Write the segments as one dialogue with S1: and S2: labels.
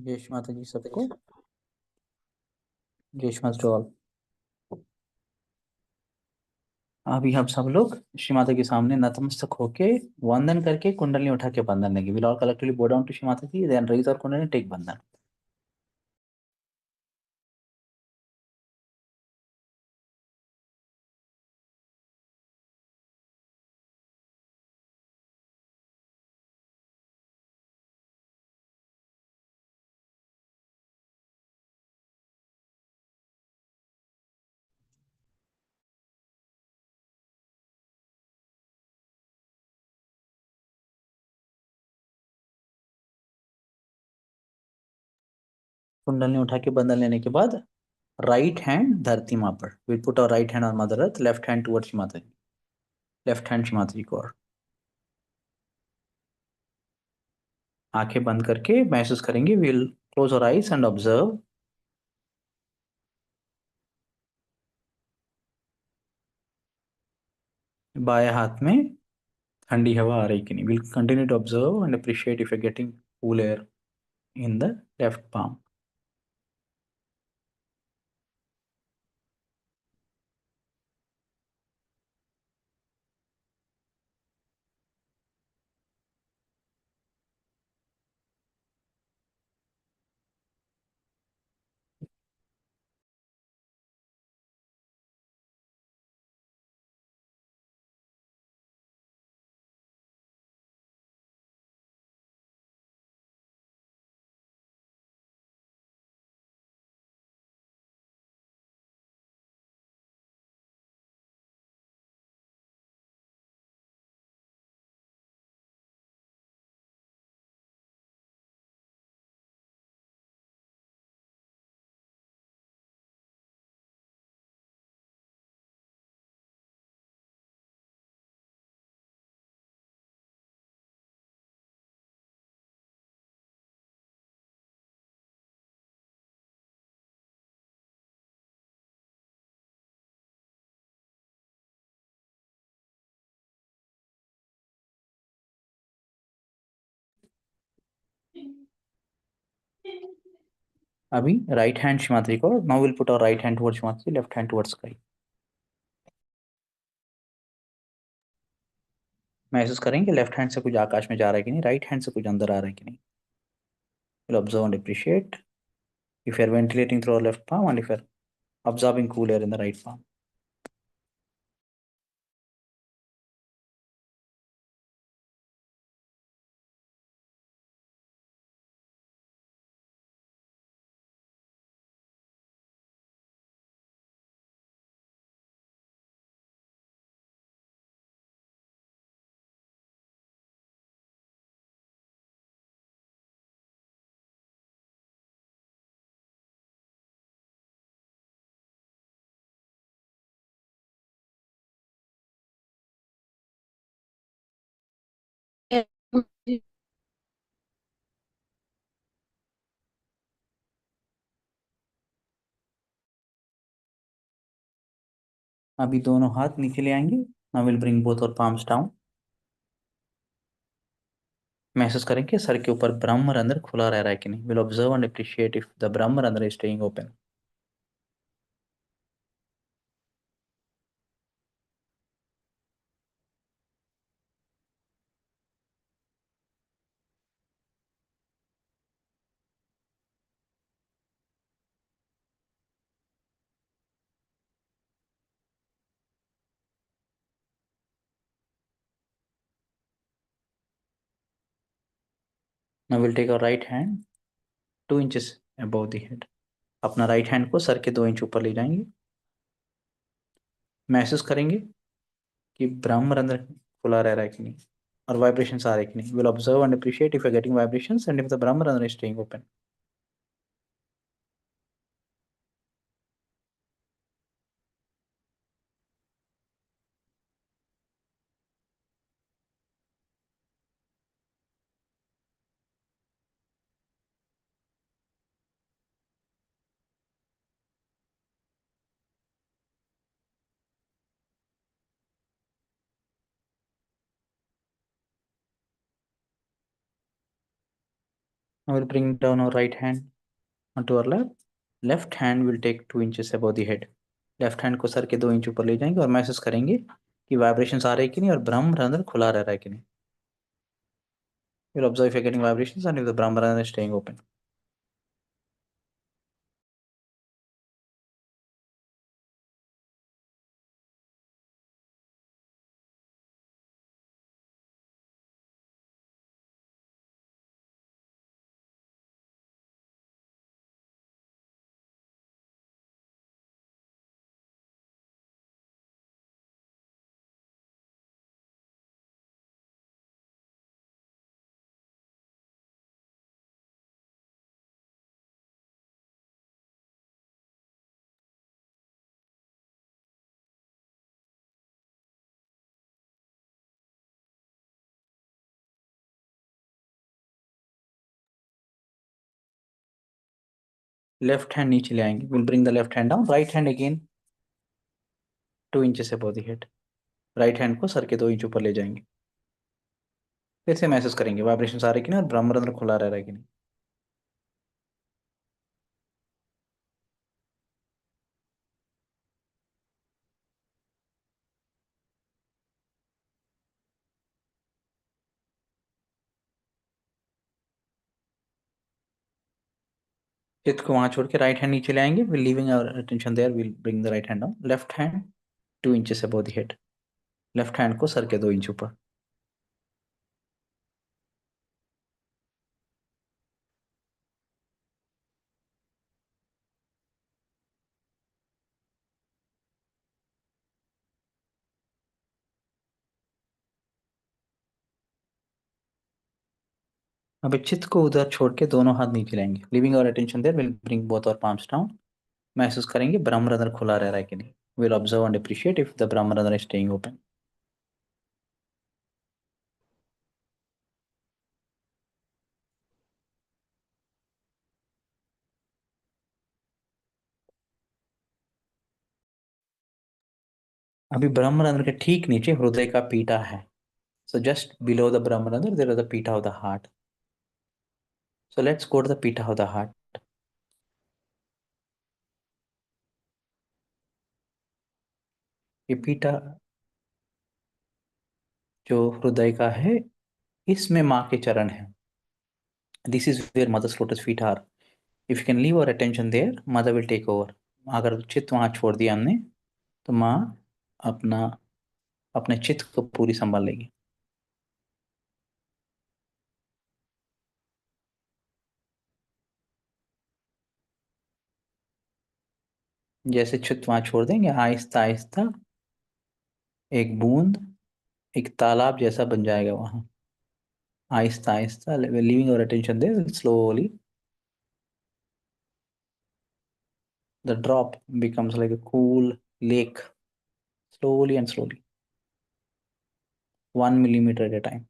S1: जय श्री माता जी सबको। जय श्री माता ऑल। अभी हम सब लोग श्री माता के सामने नतमस्तक होके वंदन करके कुंडली उठा के बंधन लेंगे। Will all collectively bow down to Shri Mata ji, then raise our kundali, take bandhan. कुंडली उठा के बंधन लेने के बाद राइट हैंड धरती माँ पर। Will put our right hand on mother earth, left hand towards Shri Mata ji, left hand Shri Mata जी को। और आंखें बंद करके महसूस करेंगे। Will close our eyes and observe बाएं हाथ में ठंडी हवा आ रही कि नहीं। Will continue to observe and appreciate if you getting cool air in the left palm। अभी राइट हैंड शिमात्री को। Now will put our right hand towards Shrimataji, left hand towards sky. महसूस करेंगे लेफ्ट हैंड से कुछ आकाश में जा रहा है कि नहीं, राइट हैंड से कुछ अंदर आ रहा है कि नहीं। Will observe and appreciate if you are ventilating through our left palm and if you are absorbing cool air in the right palm. अभी दोनों हाथ नीचे ले आएंगे। Now we'll bring both our palms down. महसूस करेंगे सर के ऊपर ब्रह्मरंध्र खुला रह रहा है कि नहीं। We'll observe and appreciate if the ब्रह्मरंध्र is staying open. Now we'll take our right hand 2 inches above the head. अपना राइट हैंड को सर के 2 इंच ऊपर ले जाएंगे। महसूस करेंगे कि ब्रह्मरंध्र खुला रह रहा है कि नहीं और वाइब्रेशंस आ रहे हैं कि नहीं। Will observe and appreciate if you are getting vibrations and if the Brahmarandhra is staying open. I will bring down our right hand onto our lap. Left hand will take 2 inches above the head. Left hand को सर के 2 inch ऊपर ले जाएंगे और महसूस करेंगे कि वाइब्रेशंस आ रहे हैं कि नहीं और ब्रह्मरंध्र खुला रह रहा है कि नहीं. You'll observe if you're getting vibrations and if the brahmarandra is staying open. Left hand नीचे ले आएंगे. We'll bring the left hand down. Right hand again 2 inches above the head. Right hand को सर के 2 इंच ऊपर ले जाएंगे. फिर से महसूस करेंगे वाइब्रेशन आ रहे कि नहीं और ब्रह्मरंध्र खुला रह रहा है कि नहीं. चित्त को वहां छोड़ के राइट हैंड नीचे ले आएंगे. Will leaving our attention there. Will bring the right hand down. Left hand 2 inches above the head. Left hand को सर के 2 इंच ऊपर. अब चित्त को उधर छोड़ के दोनों हाथ नीचे लाएंगे. Living our attention there. Will bring both our palms down. महसूस करेंगे ब्रह्मरंध्र खुला रह रहा है कि नहीं. Will observe and appreciate if the Brahmarandhra is staying open. अभी ब्रह्मरंध्र के ठीक नीचे हृदय का पीठा है. So just below the Brahmarandra, there is the pita of the heart. So let's go to the pita of the heart. ये पीटा जो हृदय का है, इसमें माँ के चरण है. This is where mother's lotus feet are. If you can leave our attention there, mother will take over. अगर चित्त वहां छोड़ दिया हमने, तो माँ अपना अपने चित्त को पूरी संभाल लेगी. जैसे चित्त वहां छोड़ देंगे, आहिस्ता आहिस्ता एक बूंद एक तालाब जैसा बन जाएगा वहां. Aahista Aahista leaving our attention there, slowly the drop becomes like a cool lake, slowly and slowly, 1 millimeter at a time.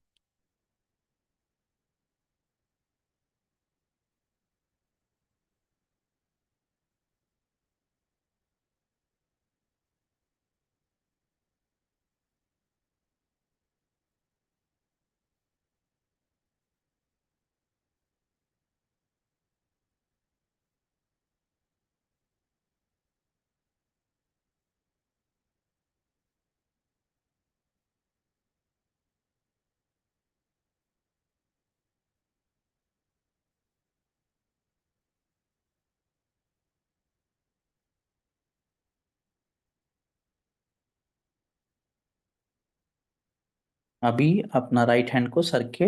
S1: अभी अपना राइट हैंड को सर के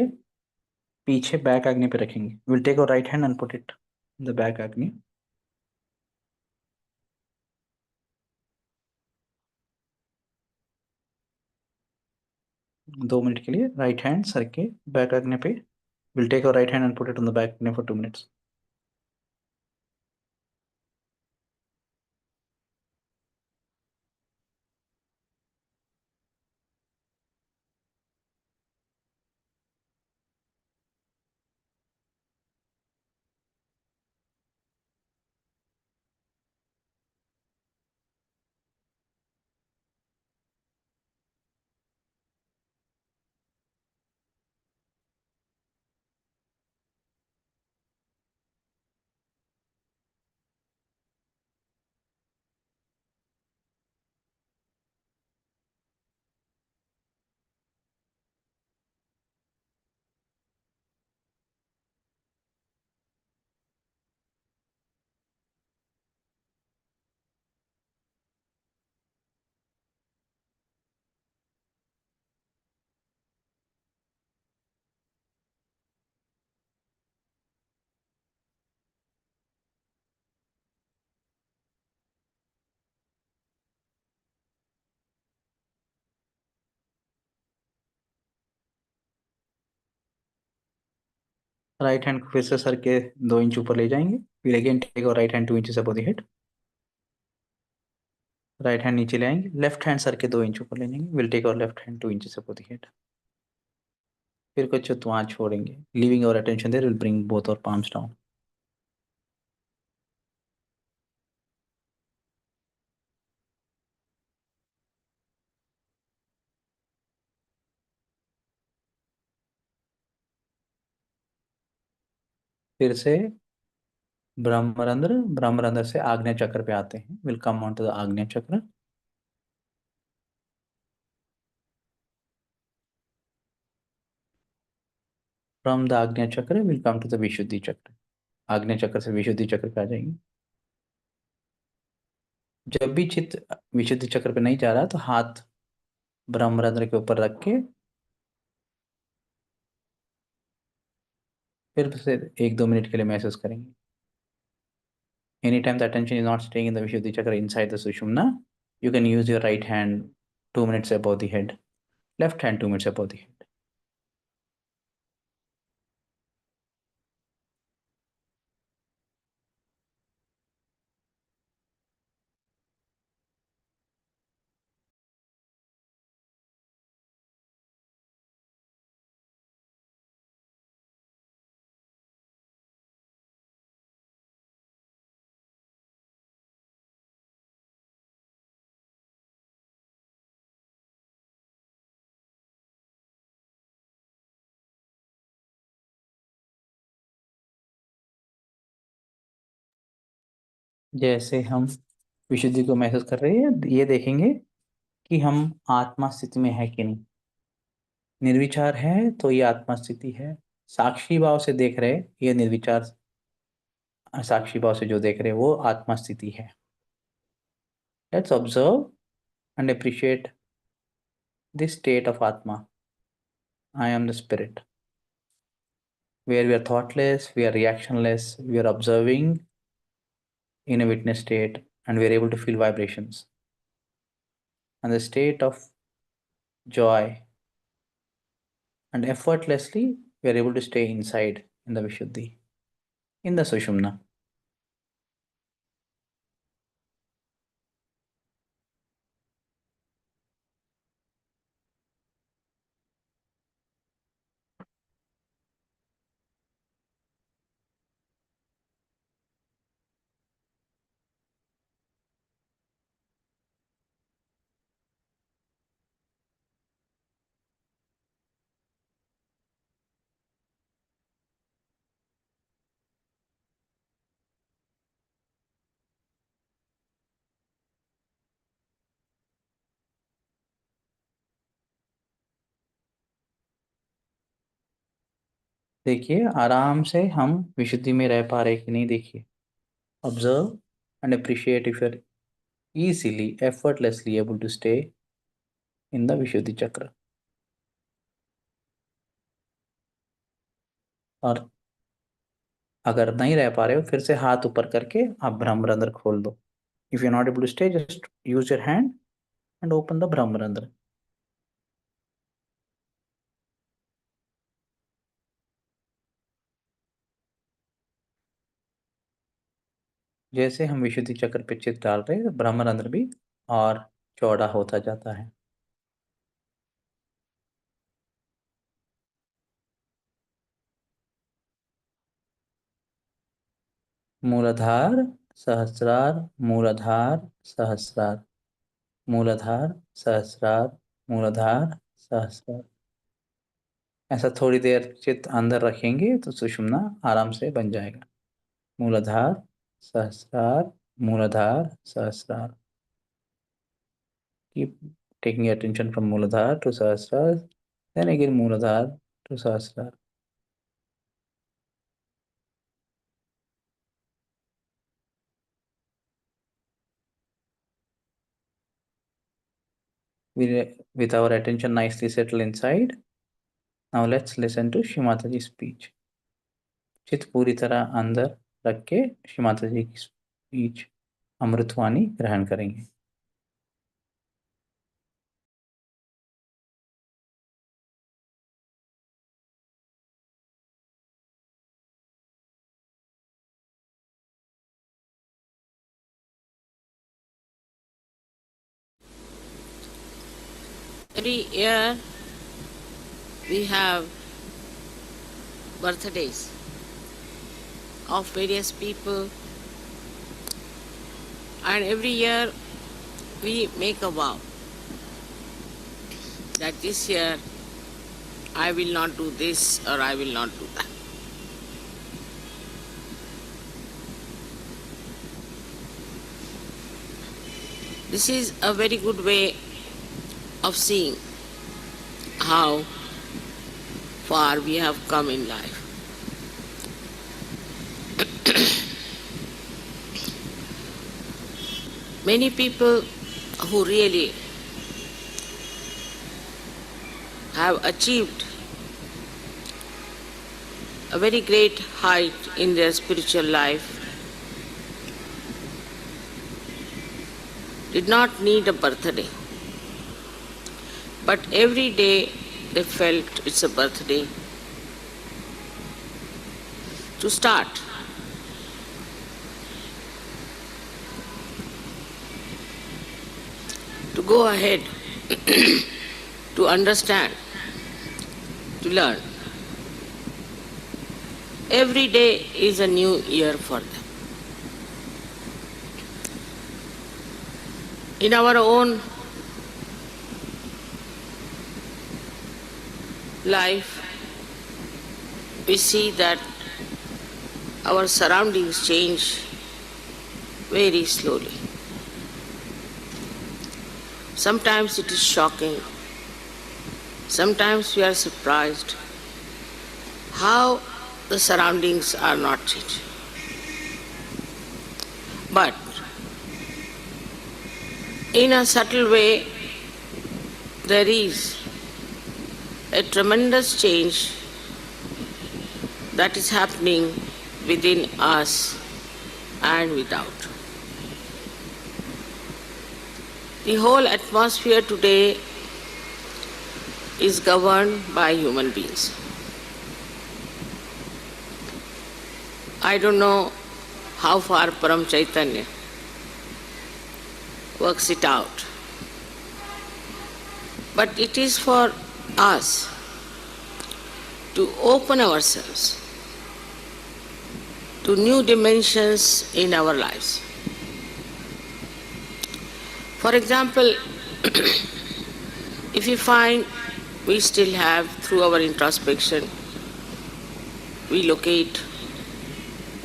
S1: पीछे बैक आग्नि पे रखेंगे. Will take our right hand and put it in the back Agnya. 2 मिनट के लिए राइट हैंड सर के बैक आग्नि पे. Will take our right hand and put it on the back Agnya for 2 minutes. Right hand को फिर से सर के 2 इंच ऊपर ले जाएंगे। फिर अगेन टेक और right hand 2 inch above the head. Right hand नीचे ले आएंगे, लेफ्ट हैंड सर के 2 इंच ऊपर ले जाएंगे। Will take our left hand 2 inch above the head. फिर कुछ तो वहाँ छोड़ेंगे, leaving our attention there, will bring both our palms down. फिर से ब्रह्मरंध्र, ब्रह्मरंध्र से आग्नेय चक्र पे आते हैं। Will come on to the Agneya chakra. From the Agneya chakra will come to the Vishuddhi chakra. Agneya चक्र से विशुद्धि चक्र पे आ जाएंगे। जब भी चित्त विशुद्धि चक्र पे नहीं जा रहा तो हाथ ब्रह्मरंध्र के ऊपर रख के फिर से 1-2 मिनट के लिए महसूस करेंगे। Anytime the attention is not staying in the Vishuddhi chakra inside the Sushumna, you can use your right hand 2 minutes above the head, left hand 2 minutes above the head. जैसे हम विशुद्धि को महसूस कर रहे हैं, ये देखेंगे कि हम आत्मा स्थिति में है कि नहीं। निर्विचार है तो ये आत्मा स्थिति है। साक्षी भाव से देख रहे, ये निर्विचार साक्षी भाव से जो देख रहे वो आत्मा स्थिति है। Let's observe and appreciate this state of atma. I am the spirit, where we are thoughtless, we are reactionless, we are observing in a witness state, and we are able to feel vibrations. And the state of joy, and effortlessly, we are able to stay inside in the Vishuddhi, in the Sushumna. देखिए आराम से हम विशुद्धि में रह पा रहे कि नहीं। देखिए, observe and appreciate if your easily, effortlessly able to stay in the Vishuddhi chakra. और अगर नहीं रह पा रहे हो, फिर से हाथ ऊपर करके आप ब्रह्मरंध्र खोल दो। If you not able to stay, just use your hand and open the Brahmarandhra. जैसे हम विशुद्धि चक्र पे चित्त डाल रहे हैं, ब्रह्मरंध्र भी और चौड़ा होता जाता है। मूलाधार सहस्रार, मूलाधार सहस्रार, मूलाधार सहस्रार, मूलाधार सहस्रार। ऐसा थोड़ी देर चित्त अंदर रखेंगे तो सुषुम्ना आराम से बन जाएगा। मूलाधार सहस्रार, मूलाधार सहस्रार। Keep taking your attention from Muladhara to Sahasrara, then again Muladhara to Sahasrara. With our attention nicely settled inside, now let's listen to Shrimataji's speech. चित्त पूरी तरह अंदर रख के श्रीमाता जी की स्पीच अमृतवाणी ग्रहण करेंगे।
S2: Every year we have birthdays of various people, and every year we make a vow that this year I will not do this or I will not do that. This is a very good way of seeing how far we have come in life. Many people who really have achieved a very great height in their spiritual life did not need a birthday, but every day they felt it's a birthday to start. To go ahead, to understand, to learn. Every day is a new year for them. In our own life, we see that our surroundings change very slowly. Sometimes it is shocking. Sometimes we are surprised how the surroundings are not changing. But in a subtle way, there is a tremendous change that is happening within us and without. The whole atmosphere today is governed by human beings. I don't know how far Param Chaitanya works it out, but it is for us to open ourselves to new dimensions in our lives. For example, if we find we still have, through our introspection, we locate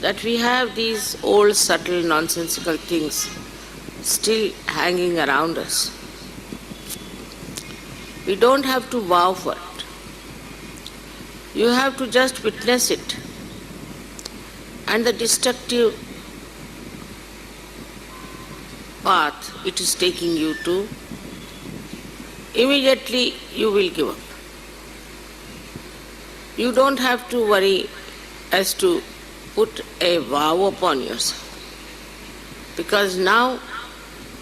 S2: that we have these old, subtle, nonsensical things still hanging around us. We don't have to vow for it. You have to just witness it. And the destructive path it is taking you to, immediately you will give up. You don't have to worry as to put a vow upon yourself, because now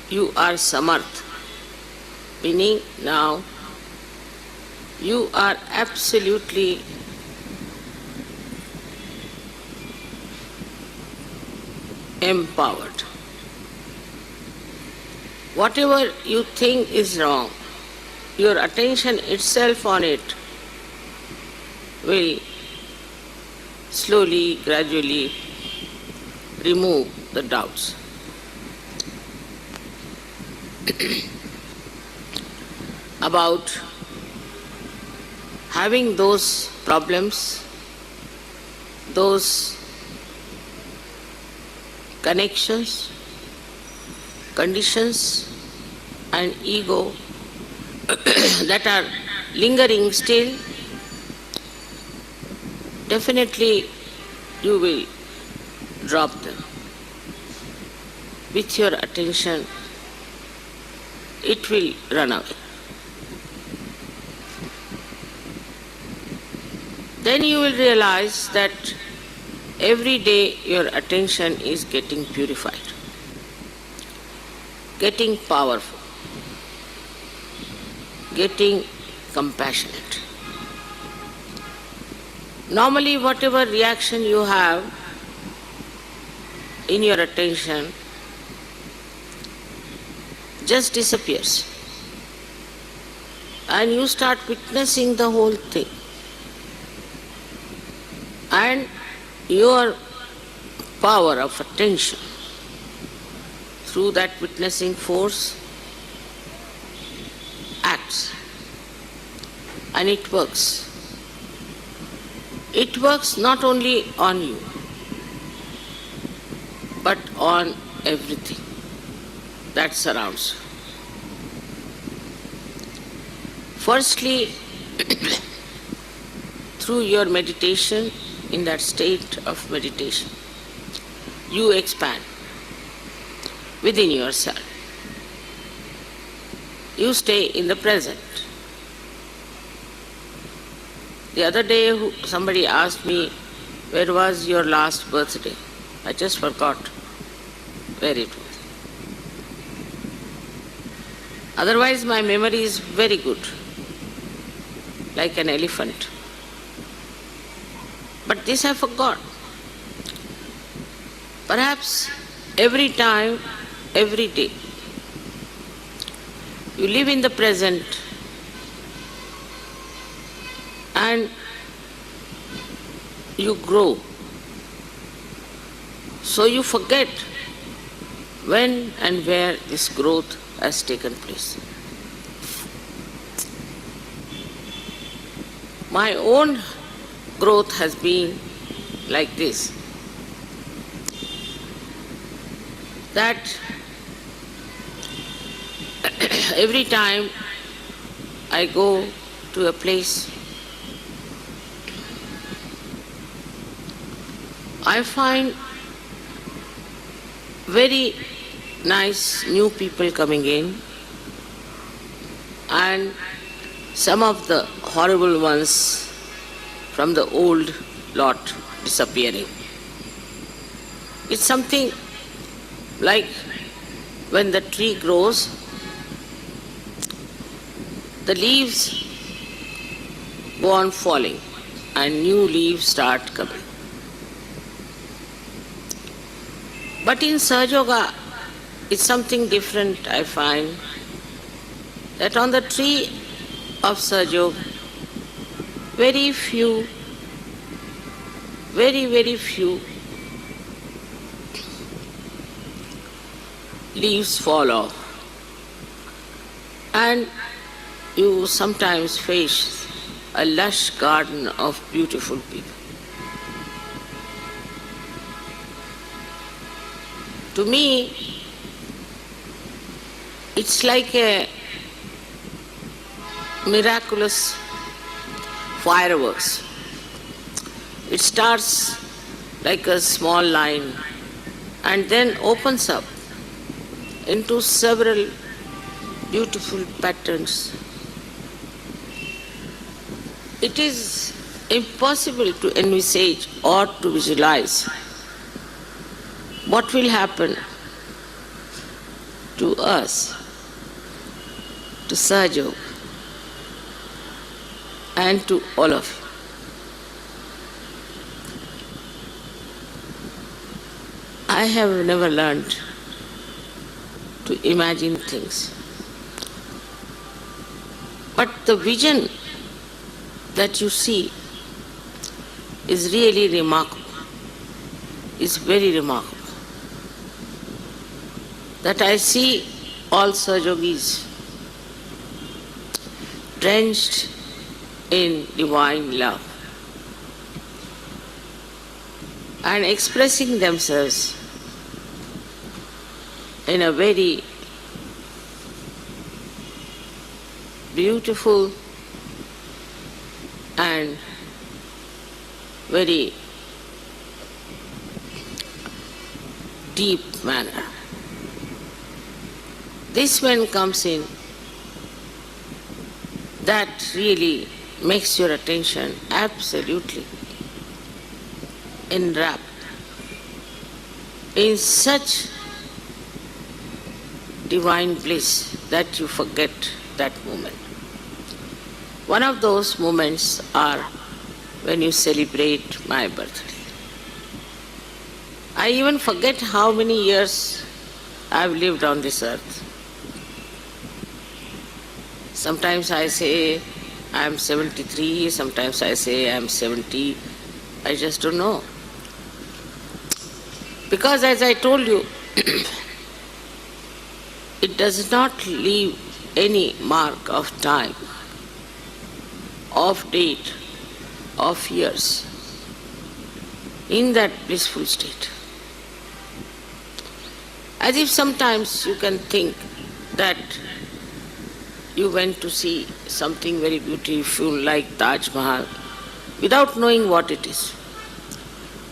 S2: you are samarth, meaning now you are absolutely empowered. Whatever you think is wrong, your attention itself on it will slowly, gradually remove the doubts. About having those problems, those connections, conditions and ego that are lingering still, definitely you will drop them. With your attention, it will run away. Then you will realize that every day your attention is getting purified, getting powerful, getting compassionate. Normally, whatever reaction you have in your attention just disappears and you start witnessing the whole thing. And your power of attention through that witnessing force acts. And it works. It works not only on you, but on everything that surrounds you. Firstly, through your meditation, in that state of meditation, you expand within yourself. You stay in the present. The other day, somebody asked me, where was your last birthday? I just forgot where it was. Otherwise, my memory is very good, like an elephant. But this I forgot. Perhaps every time, every day, you live in the present and you grow. So you forget when and where this growth has taken place. My own growth has been like this, that every time I go to a place, I find very nice new people coming in and some of the horrible ones from the old lot disappearing. It's something like when the tree grows, the leaves go on falling and new leaves start coming. But in Sahaja Yoga, it's something different, I find, that on the tree of Sahaja Yoga, very few leaves fall off. And you sometimes face a lush garden of beautiful people. To me, it's like a miraculous fireworks. It starts like a small line and then opens up into several beautiful patterns. It is impossible to envisage or to visualize what will happen to us, to Sahaja Yoga, and to all of you. I have never learned to imagine things. But the vision that you see is really remarkable, is very remarkable. That I see all Sahaja Yogis drenched in divine love and expressing themselves in a very beautiful and very deep manner. This when comes in, that really makes your attention absolutely enwrapped in such divine bliss that you forget that moment. One of those moments are when you celebrate my birthday. I even forget how many years I've lived on this earth. Sometimes I say I am 73, sometimes I say I am 70. I just don't know. Because as I told you, it does not leave any mark of time, of date, of years in that blissful state. As if sometimes you can think that you went to see something very beautiful like Taj Mahal without knowing what it is.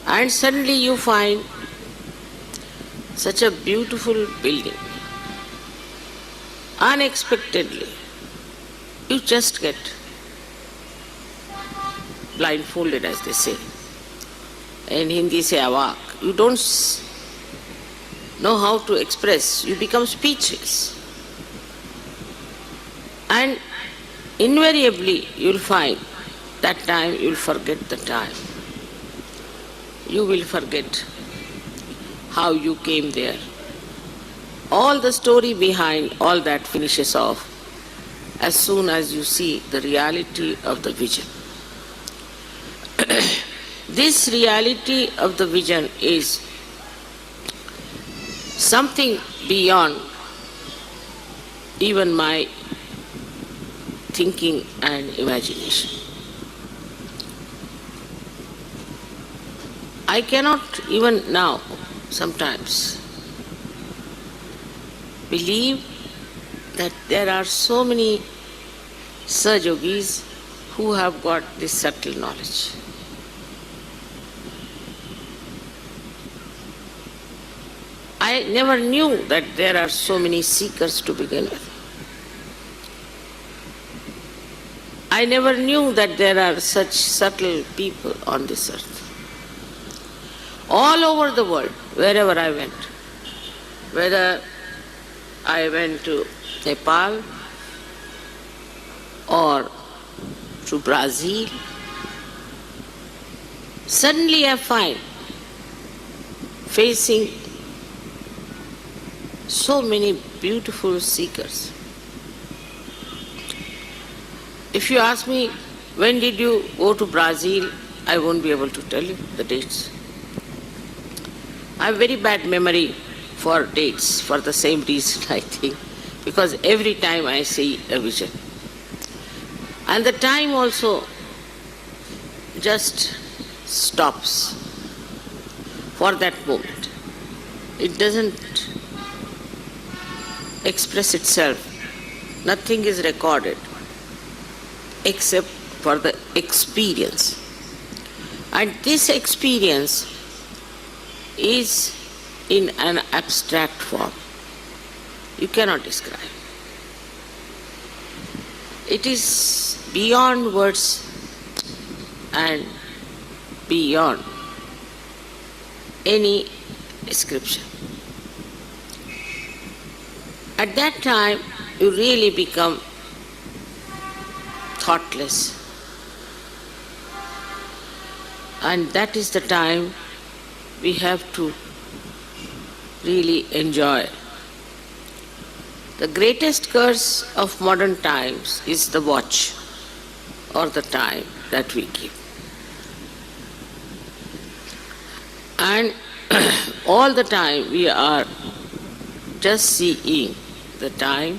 S2: And suddenly you find such a beautiful building. Unexpectedly, you just get blindfolded, as they say. In Hindi say awak. You don't know how to express. You become speechless. And invariably you'll find that time you'll forget the time. You will forget how you came there. All the story behind all that finishes off as soon as you see the reality of the vision. This reality of the vision is something beyond even my thinking and imagination. I cannot even now sometimes believe that there are so many Sahajogis who have got this subtle knowledge. I never knew that there are so many seekers to begin with. I never knew that there are such subtle people on this earth. All over the world, wherever I went, whether I went to Nepal or to Brazil, suddenly I find facing so many beautiful seekers. If you ask me, when did you go to Brazil, I won't be able to tell you the dates. I have very bad memory for dates for the same reason, I think, because every time I see a vision. And the time also just stops for that moment. It doesn't express itself. Nothing is recorded except for the experience. And this experience is in an abstract form. You cannot describe. It is beyond words and beyond any description. At that time, you really become thoughtless. And that is the time we have to really enjoy. The greatest curse of modern times is the watch or the time that we give. And all the time we are just seeing the time,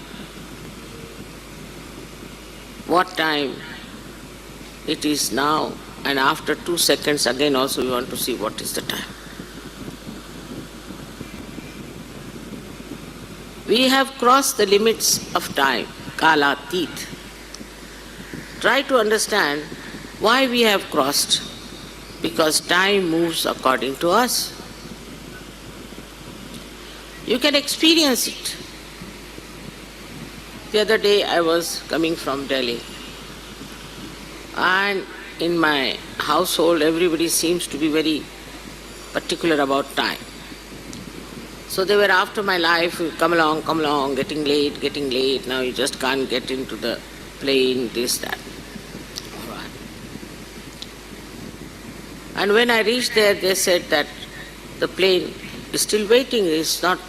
S2: what time it is now, and after 2 seconds again also we want to see what is the time. We have crossed the limits of time, kalatit. Try to understand why we have crossed, because time moves according to us. You can experience it. The other day I was coming from Delhi, and in my household everybody seems to be very particular about time. So they were after my life, come along, getting late, now you just can't get into the plane, this, that. All right. And when I reached there, they said that the plane is still waiting, it's not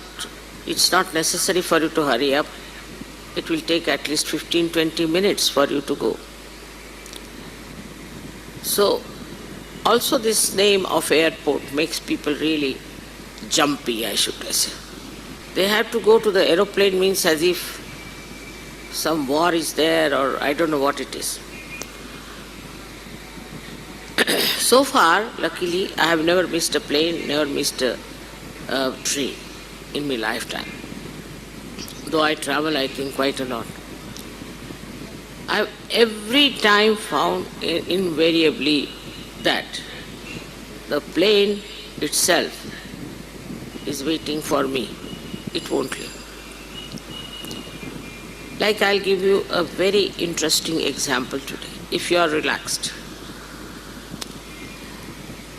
S2: necessary for you to hurry up. it will take at least 15-20 minutes for you to go. So, also this name of airport makes people really jumpy, I should say. They have to go to the aeroplane means as if some war is there or I don't know what it is. So far, luckily, I have never missed a plane, never missed a train in my lifetime. Though I travel, I think, quite a lot. I've every time found invariably that the plane itself is waiting for me. It won't leave. Like I'll give you a very interesting example today, if you are relaxed.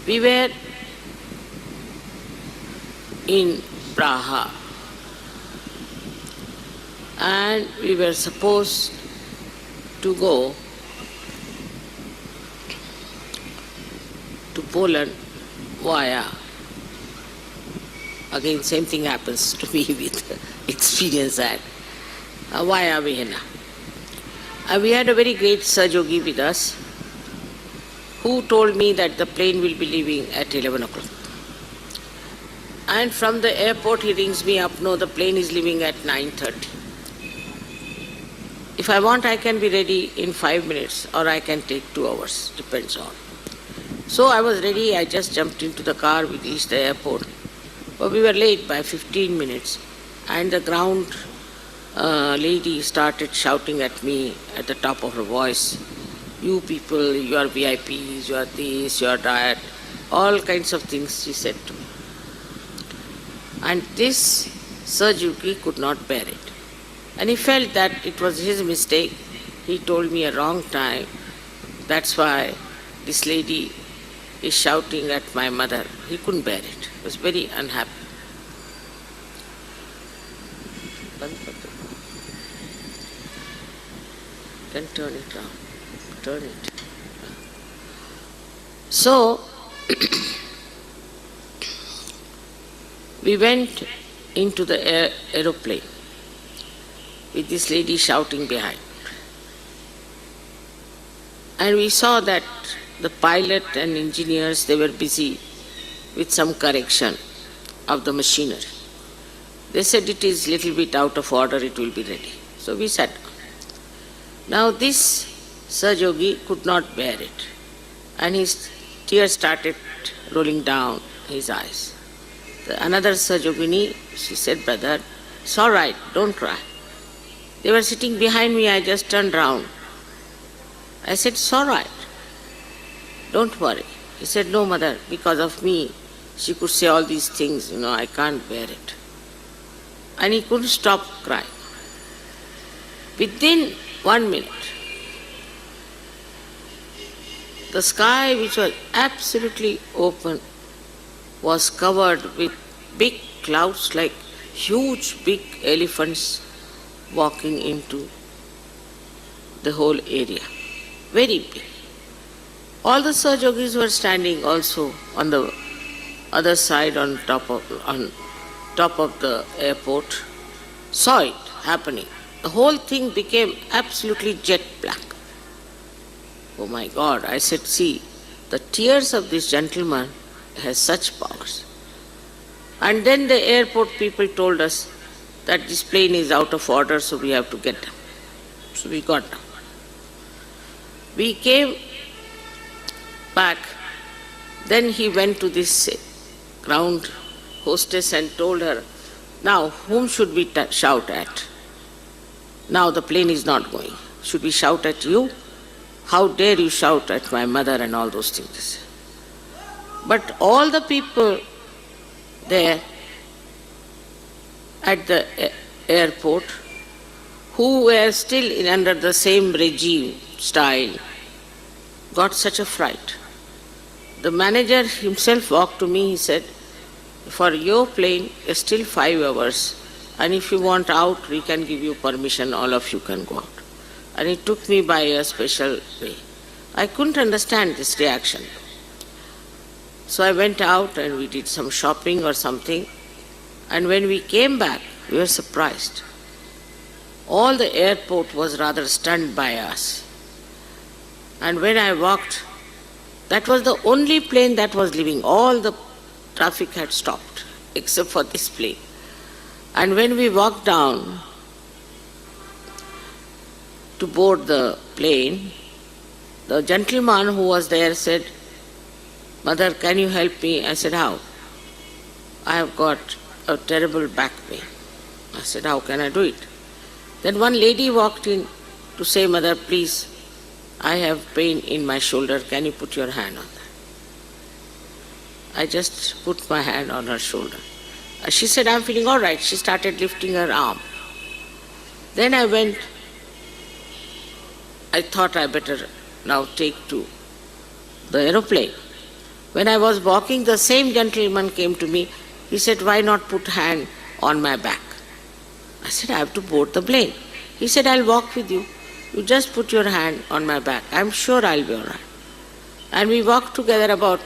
S2: We were in Praha and we were supposed to go to Poland via, again same thing happens to me with experience that, via Vienna. We had a very great Sajogi with us who told me that the plane will be leaving at 11 o'clock. And from the airport he rings me up, no, the plane is leaving at 9:30. If I want, I can be ready in 5 minutes or I can take 2 hours, depends on. So I was ready, I just jumped into the car, we reached the airport. But we were late by 15 minutes and the ground lady started shouting at me at the top of her voice, you people, you are VIPs, you are this, you are that, all kinds of things she said to me. And this Sajuki could not bear it. And he felt that it was his mistake. He told me a wrong time. That's why this lady is shouting at my mother. He couldn't bear it. He was very unhappy. Then turn it round. Turn it. So, we went into the aeroplane with this lady shouting behind. And we saw that the pilot and engineers, they were busy with some correction of the machinery. They said it is little bit out of order, it will be ready. So we sat down. Now this Sajogi could not bear it, and his tears started rolling down his eyes. Another Sajogini, she said, brother, it's all right, don't cry. They were sitting behind me, I just turned round. I said, it's all right, don't worry. He said, no mother, because of me, she could say all these things, I can't bear it. And he couldn't stop crying. Within 1 minute, the sky, which was absolutely open, was covered with big clouds like huge big elephants walking into the whole area. Very big. All the Sahajogis were standing also on the other side on top of the airport, saw it happening. The whole thing became absolutely jet black. Oh my God, I said, see, the tears of this gentleman has such powers. And then the airport people told us that this plane is out of order, so we have to get down. So we got down. We came back. Then he went to this ground hostess and told her, now whom should we shout at? Now the plane is not going. Should we shout at you? How dare you shout at my mother and all those things. But all the people there at the airport who were still under the same regime style got such a fright. The manager himself walked to me, he said, for your plane is still 5 hours, and if you want out, we can give you permission, all of you can go out. And he took me by a special way. I couldn't understand this reaction. So I went out and we did some shopping or something, and when we came back, we were surprised. All the airport was rather stunned by us. And when I walked, that was the only plane that was leaving. All the traffic had stopped, except for this plane. And when we walked down to board the plane, the gentleman who was there said, "Mother, can you help me?" I said, "How?" "I have got a terrible back pain." I said, "How can I do it?" Then one lady walked in to say, "Mother, please, I have pain in my shoulder. Can you put your hand on that?" I just put my hand on her shoulder. She said, "I'm feeling all right." She started lifting her arm. Then I went. I thought I better now take to the aeroplane. When I was walking, the same gentleman came to me. He said, "Why not put hand on my back?" I said, "I have to board the plane." He said, "I'll walk with you. You just put your hand on my back. I'm sure I'll be all right." And we walked together about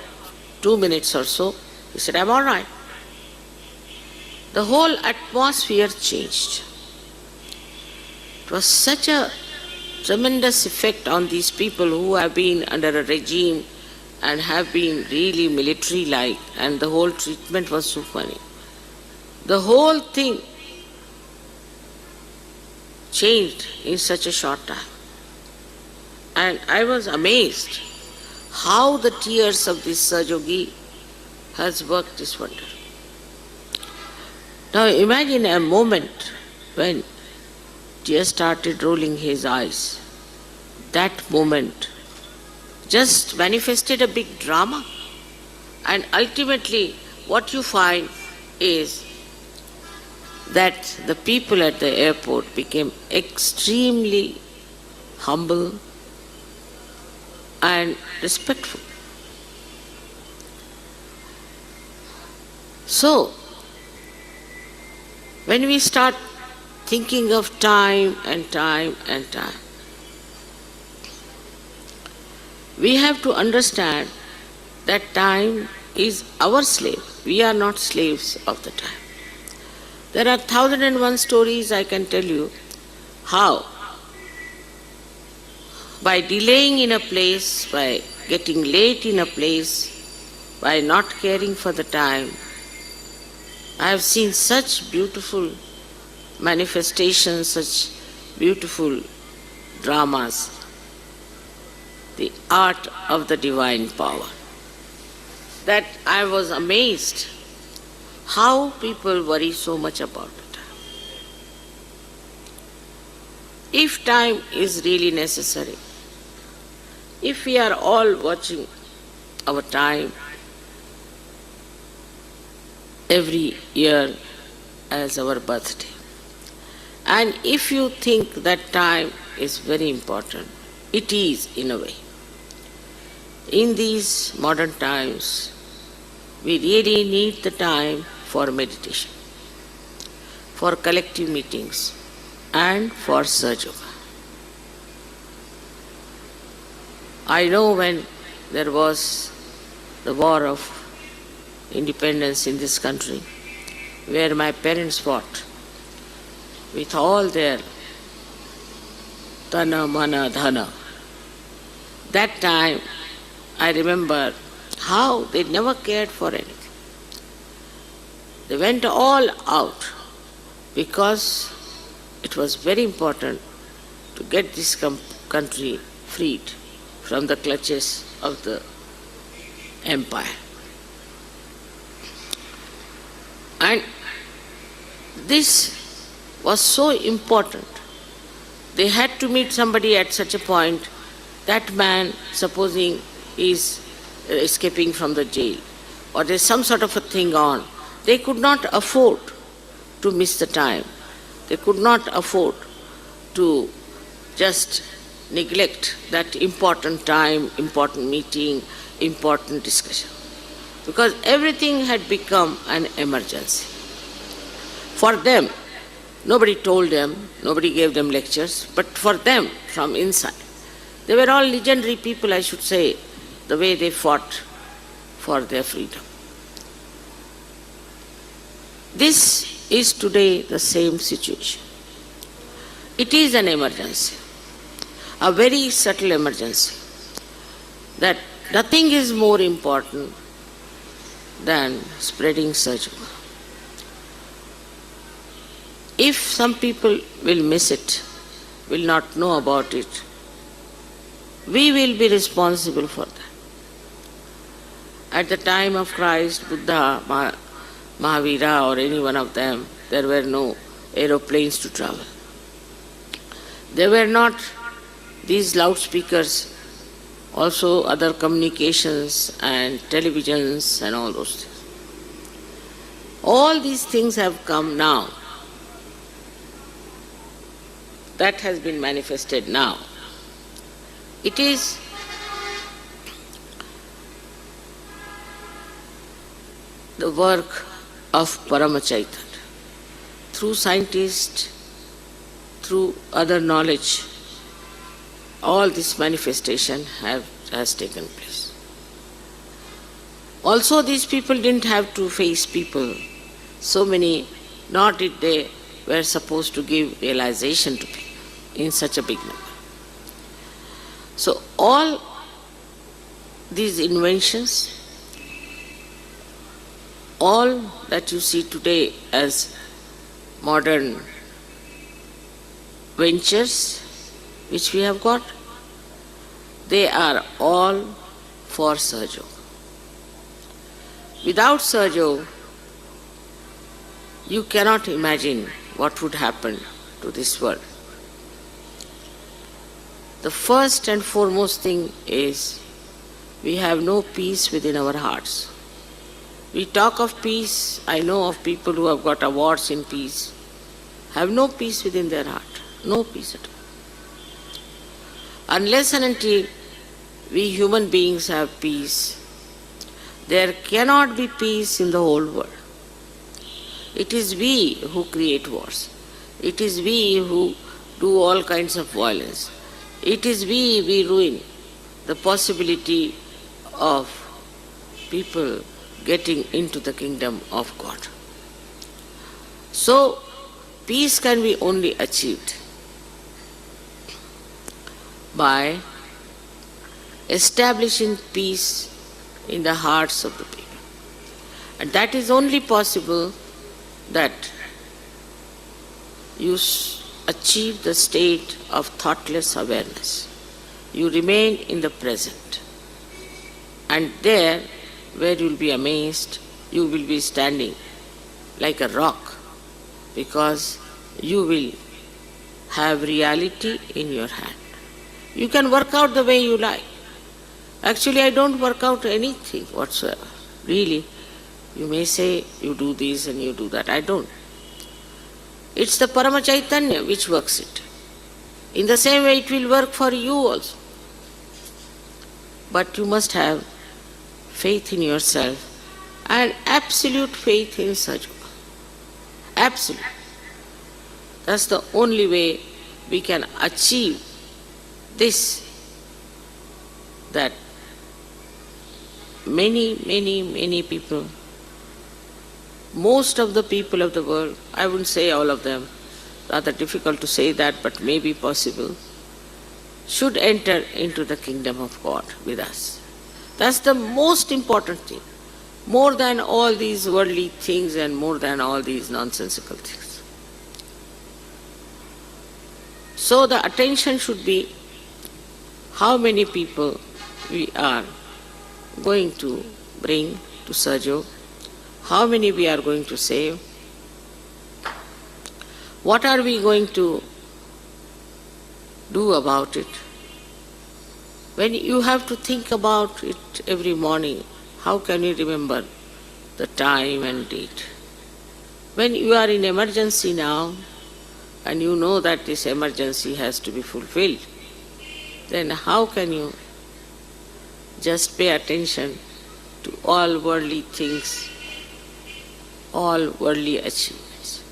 S2: 2 minutes or so. He said, "I'm all right." The whole atmosphere changed. It was such a tremendous effect on these people who have been under a regime and have been really military-like, and the whole treatment was so funny. The whole thing changed in such a short time. And I was amazed how the tears of this Sajogi has worked this wonder. Now imagine a moment when tears started rolling his eyes. That moment just manifested a big drama. And ultimately what you find is that the people at the airport became extremely humble and respectful. So, when we start thinking of time and time and time, we have to understand that time is our slave. We are not slaves of the time. There are 1001 stories I can tell you how, by delaying in a place, by getting late in a place, by not caring for the time, I have seen such beautiful manifestations, such beautiful dramas, the art of the divine power, that I was amazed how people worry so much about the time. If time is really necessary, if we are all watching our time every year as our birthday, and if you think that time is very important, it is in a way. In these modern times, we really need the time for meditation, for collective meetings, and for Sahaja Yoga. I know when there was the war of independence in this country, where my parents fought with all their tana, mana, dhana. That time I remember how they never cared for anything. They went all out because it was very important to get this country freed from the clutches of the empire. And this was so important. They had to meet somebody at such a point. That man, supposing he is escaping from the jail, or there's some sort of a thing on, they could not afford to miss the time. They could not afford to just neglect that important time, important meeting, important discussion. Because everything had become an emergency. For them, nobody told them, nobody gave them lectures, but for them, from inside, they were all legendary people, I should say, the way they fought for their freedom. This is today the same situation. It is an emergency, a very subtle emergency, that nothing is more important than spreading Sahaja. If some people will miss it, will not know about it, we will be responsible for that. At the time of Christ, Buddha, Mahavira or any one of them, there were no aeroplanes to travel. There were not these loudspeakers, also other communications and televisions and all those things. All these things have come now. That has been manifested now. It is the work of Paramachaitan. Through scientists, through other knowledge, all this manifestation has taken place. Also, these people didn't have to face people, so many, nor did they were supposed to give realization to people in such a big number. So all these inventions, all that you see today as modern ventures which we have got, they are all for Sahaja. Without Sahaja, you cannot imagine what would happen to this world. The first and foremost thing is we have no peace within our hearts. We talk of peace. I know of people who have got awards in peace, have no peace within their heart, no peace at all. Unless and until we human beings have peace, there cannot be peace in the whole world. It is we who create wars. It is we who do all kinds of violence. It is we ruin the possibility of people getting into the kingdom of God. So, peace can be only achieved by establishing peace in the hearts of the people. And that is only possible that you achieve the state of thoughtless awareness. You remain in the present. And there, where you will be amazed, you will be standing like a rock, because you will have reality in your hand. You can work out the way you like. Actually, I don't work out anything whatsoever. Really, you may say you do this and you do that. I don't. It's the Paramachaitanya which works it. In the same way, it will work for you also. But you must have faith in yourself and absolute faith in Sahaja. Absolute. That's the only way we can achieve this, that many people, most of the people of the world, I wouldn't say all of them, rather difficult to say that, but may be possible, should enter into the kingdom of God with us. That's the most important thing, more than all these worldly things and more than all these nonsensical things. So the attention should be how many people we are going to bring to Sahaja, how many we are going to save, what are we going to do about it. When you have to think about it every morning, how can you remember the time and date? When you are in emergency now, and you know that this emergency has to be fulfilled, then how can you just pay attention to all worldly things, all worldly achievements?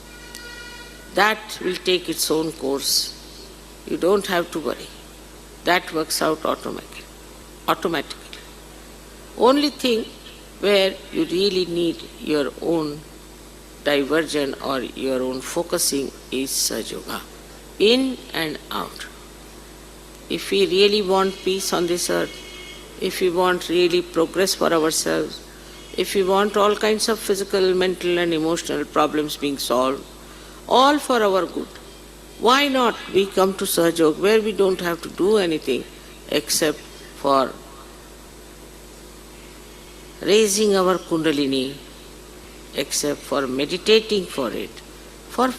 S2: That will take its own course. You don't have to worry. That works out automatically. Only thing where you really need your own diversion or your own focusing is Sahaja Yoga. in and out. If we really want peace on this earth, if we want really progress for ourselves, if we want all kinds of physical, mental, and emotional problems being solved, all for our good, why not we come to Sahajog where we don't have to do anything except for raising our Kundalini, except for meditating for it for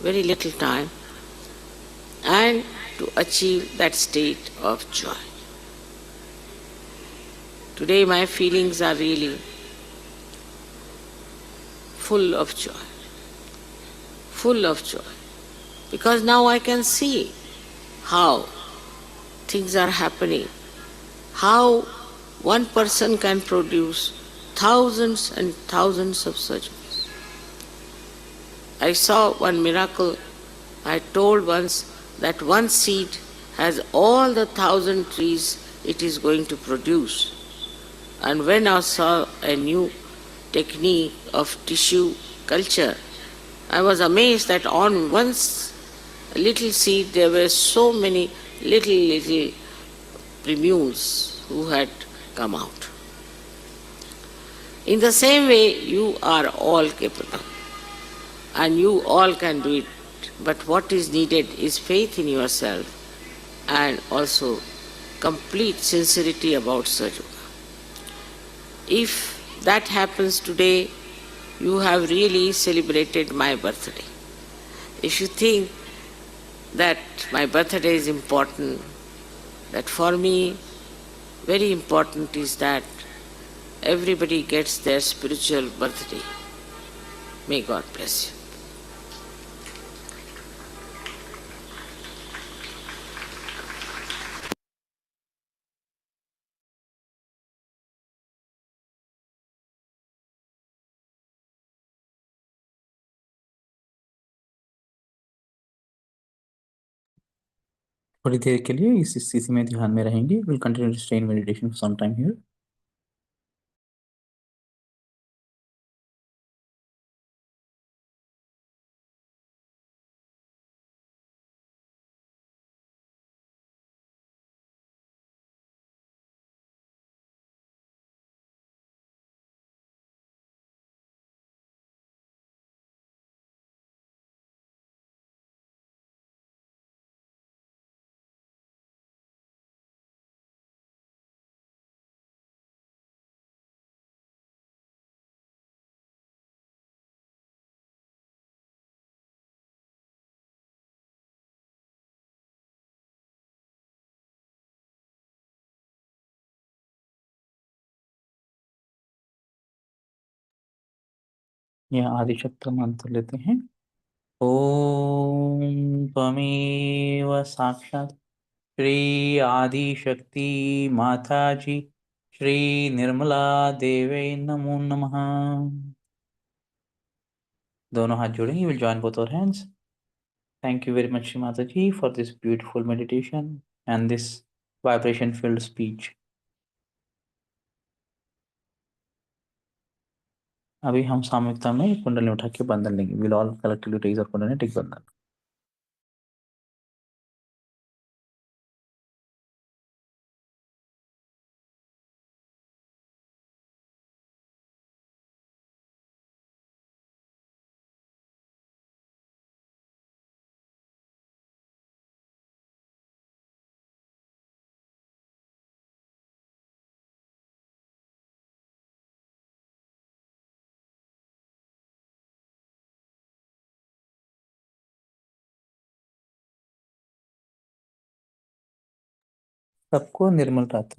S2: very little time and to achieve that state of joy. Today my feelings are really full of joy, full of joy, because now I can see how things are happening, how one person can produce thousands and thousands of such. I saw one miracle. I told once that one seed has all the 1,000 trees it is going to produce. And when I saw a new technique of tissue culture, I was amazed that on one little seed there were so many little primules who had come out. In the same way, you are all capable and you all can do it. But what is needed is faith in yourself and also complete sincerity about Sahaja. If that happens today, you have really celebrated my birthday. If you think that my birthday is important, that for me very important is that everybody gets their spiritual birthday. May God bless you.
S1: थोड़ी देर के लिए इस स्थिति में ध्यान में रहेंगे. We'll continue to stay in meditation for some time here. यहाँ आदिशक्ति मंत्र लेते हैं. ओम त्वमेव साक्षात् श्री आदिशक्ति माता जी श्री निर्मला देवे नमो नमः. दोनों हाथ जोड़ेंगे. We'll join both our hands. Thank you very much, Shri Mataji, for this beautiful meditation and this vibration-filled speech. अभी हम सामूहिकता में कुंडली उठा के बंधन लेंगे. We'll all collectively raise our कुंडली, take बंधन. सबको निर्मल रात्रि.